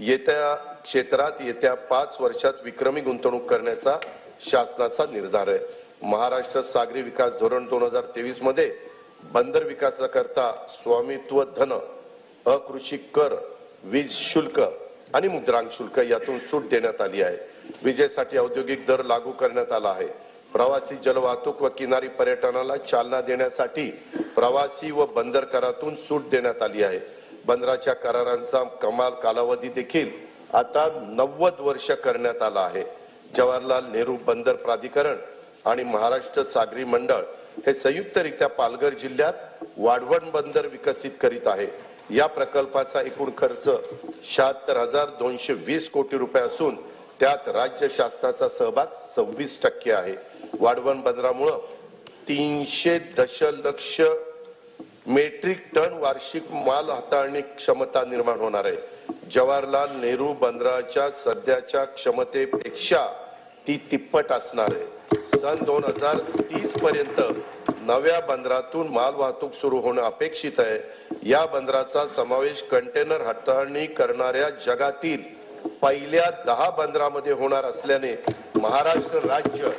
येत्या क्षेत्रात येत्या 5 वर्षात विक्रमी गुंतवणूक करण्याचा शासनाचा निर्धार आहे। महाराष्ट्र सागरी विकास धोरण 2023 मध्ये बंदर विकासाकरता स्वामित्व धन, अकृषी कर, वीज शुल्क आणि मुद्रांक शुल्क यातून सूट देण्यात आली आहे। विजेसाठी औद्योगिक दर लागू करण्यात आला आहे। प्रवासी जलवाहतूक व किनारी पर्यटनाला चालना देण्यासाठी प्रवासी व बंदर करातून सूट देण्यात आली आहे। बंदराच्या करारांचा कमाल कालावधी देखील आता 90 वर्ष करण्यात आला आहे। जवाहरलाल नेहरू बंदर प्राधिकरण आणि महाराष्ट्र सागरी मंडळ हे संयुक्तरित्या पालघर जिल्ह्यात वाढवण बंदर विकसित करीत आहे। या प्रकल्पाचा एकूण खर्च 76,220 कोटी रुपये असून त्यात राज्य शासनाचा सहभाग 26% आहे। वाढवण बंदरामुळे 300 दशलक्ष मेट्रिक टन वार्षिक माल हाताळणी क्षमता निर्माण होणार आहे। जवाहरलाल नेहरू बंदराच्या सध्याच्या क्षमतेपेक्षा ती तिप्पट असणार आहे। सन 2030 पर्यंत नव्या बंदरातून माल वाहतूक सुरू होणे अपेक्षित आहे। या बंदराचा समावेश कंटेनर हाताळणी करणाऱ्या जगातील पहिल्या 10 बंदरामध्ये होणार असल्याने महाराष्ट्र राज्य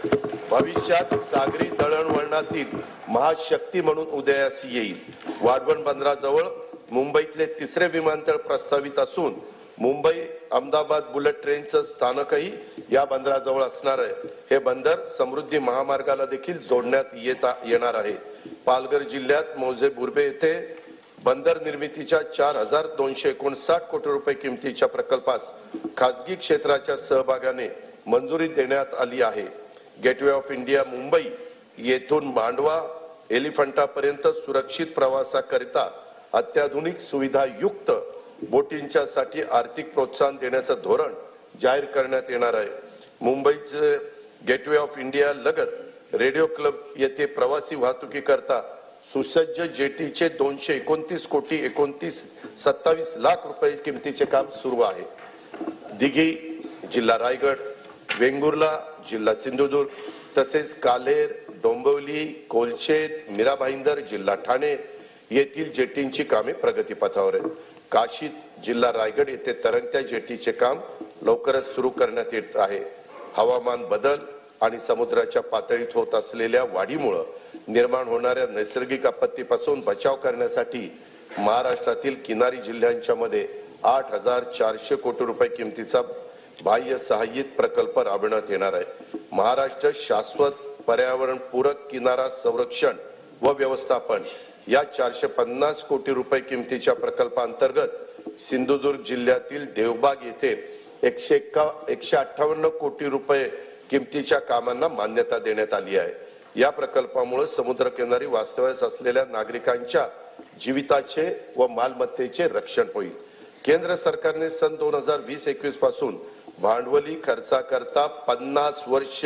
भविष्यात सागरी दळणवळणातील महाशक्ती म्हणून उदयास येईल। वाढवण बंदराजवळ मुंबईतले 3रे विमानतळ प्रस्तावित असून मुंबई अहमदाबाद बुलेट ट्रेनचं स्थानकही या बंदराजवळ असणार आहे। हे बंदर समृद्धी महामार्गाला देखील जोडण्यात येणार आहे। पालघर जिल्ह्यात मौजे बुर्बे येथे बंदर निर्मितीच्या 4,259 कोटी रुपये किमतीच्या प्रकल्पास खासगी क्षेत्राच्या सहभागाने मंजुरी देण्यात आली आहे। गेटवे ऑफ इंडिया मुंबई येथून मांडवा एलिफंटापर्यंत सुरक्षित प्रवासाकरिता अत्याधुनिक सुविधायुक्त बोटींच्या साठी आर्थिक प्रोत्साहन देण्याचं धोरण जाहीर करण्यात येणार आहे। मुंबईचे गेटवे ऑफ इंडिया लगत रेडिओ क्लब येथे प्रवासी वाहतुकीकरता सुसज्ज जेटीचे 229 कोटी 27 लाख रुपये किमतीचे काम सुरू आहे। दिघी जिल्हा रायगड, वेंगुर्ला जिल्हा सिंधुदुर्ग तसेच कालेर, डोंबिवली, कोलशेत, मीरा भाईंदर जिल्हा ठाणे येथील जेटींची कामे प्रगतीपथावर आहेत। काशीत जिल्हा रायगड येथे तरंगत्या जेटीचे काम लवकरच सुरू करण्यात येत आहे। हवामान बदल आणि समुद्राच्या पातळीत होत असलेल्या वाढीमुळे निर्माण होणाऱ्या नैसर्गिक आपत्तीपासून बचाव करण्यासाठी महाराष्ट्रातील किनारी जिल्ह्यांच्या मध्ये 8,400 कोटी रुपये किमतीचा बाह्य सहाय्यित प्रकल्प राबवण्यात येणार आहे। महाराष्ट्र शाश्वत पर्यावरण पूरक किनारा संरक्षण व व्यवस्थापन या 450 कोटी रुपये किमतीच्या प्रकल्पांतर्गत सिंधुदुर्ग जिल्ह्यातील देवबाग येथे 158 कोटी रुपये किमतीच्या कामांना मान्यता देण्यात आली आहे। या प्रकल्पामुळे समुद्रकिनारी वास्तव्यास असलेल्या नागरिकांच्या जीविताचे व मालमत्तेचे रक्षण होईल। केंद्र सरकारने सन 2020-21 पासून भांडवली खर्चाकरता 50 वर्ष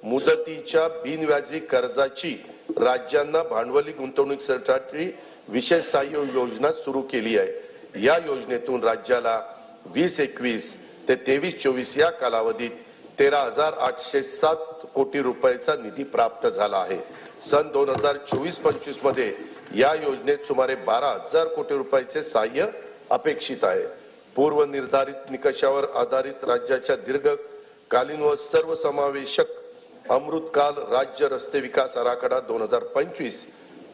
मुदतीच्या बिनव्याजी कर्जाची राज्यांना भांडवली गुंतवणुकीसाठी विशेष सहाय्य योजना सुरू केली आहे। या योजनेतून राज्याला 2021 ते 23-24 या कालावधीत 13,807 कोटी रुपयाचा निधी प्राप्त झाला आहे। सन 2024-25 मध्ये या योजनेत सुमारे 12,000 कोटी रुपयाचे सहाय्य अपेक्षित आहे। पूर्व निर्धारित निकषावर आधारित राज्याच्या दीर्घकालीन व सर्वसमावेशक अमृतकाल राज्य रस्ते विकास आराखडा 2025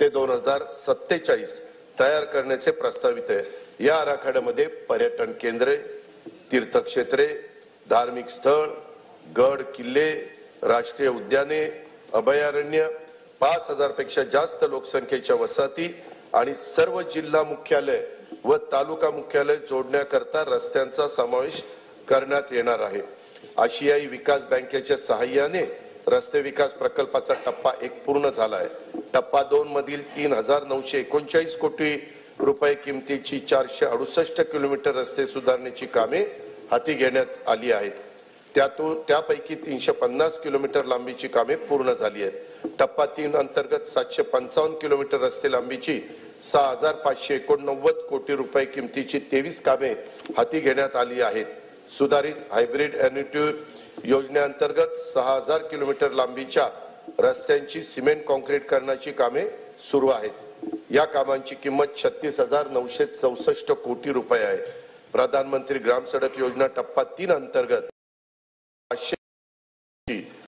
ते 2047 तयार करण्याचे प्रस्तावित आहे। या आराखड्यामध्ये पर्यटन केंद्रे, तीर्थक्षेत्रे, धार्मिक स्थळ, गड किल्ले, राष्ट्रीय उद्याने, अभयारण्य, 5,000 पेक्षा जास्त लोकसंख्येच्या वसाहती आणि सर्व जिल्हा मुख्यालय व तालुका मुख्यालय जोडण्याकरता रस्त्यांचा समावेश करण्यात येणार आहे। आशियाई विकास बँकेच्या सहाय्याने रस्ते विकास प्रकल्पाचा टप्पा 1 पूर्ण झाला आहे। टप्पा 2 मधील 3,939 कोटी रुपये किमतीची 468 किलोमीटर रस्ते सुधारण्याची कामे हाती घेण्यात आली आहेत। त्यापैकी 350 किलोमीटर लांबीची कामे पूर्ण झाली आहेत। टप्पा 3 अंतर्गत 755 किलोमीटर रस्ते लांबीची 6,589 कोटी रुपये किमतीची 23 कामे हाती घेण्यात आली आहेत। सुधारित हायब्रिड एन्युटी योजनेअंतर्गत 6,000 किलोमीटर लांबीच्या रस्त्यांची सिमेंट काँक्रीटीकरणाची कामे सुरू आहेत। या कामांची किंमत 36,964 कोटी रुपये आहे। प्रधानमंत्री ग्राम सडक योजना टप्पा 3 अंतर्गत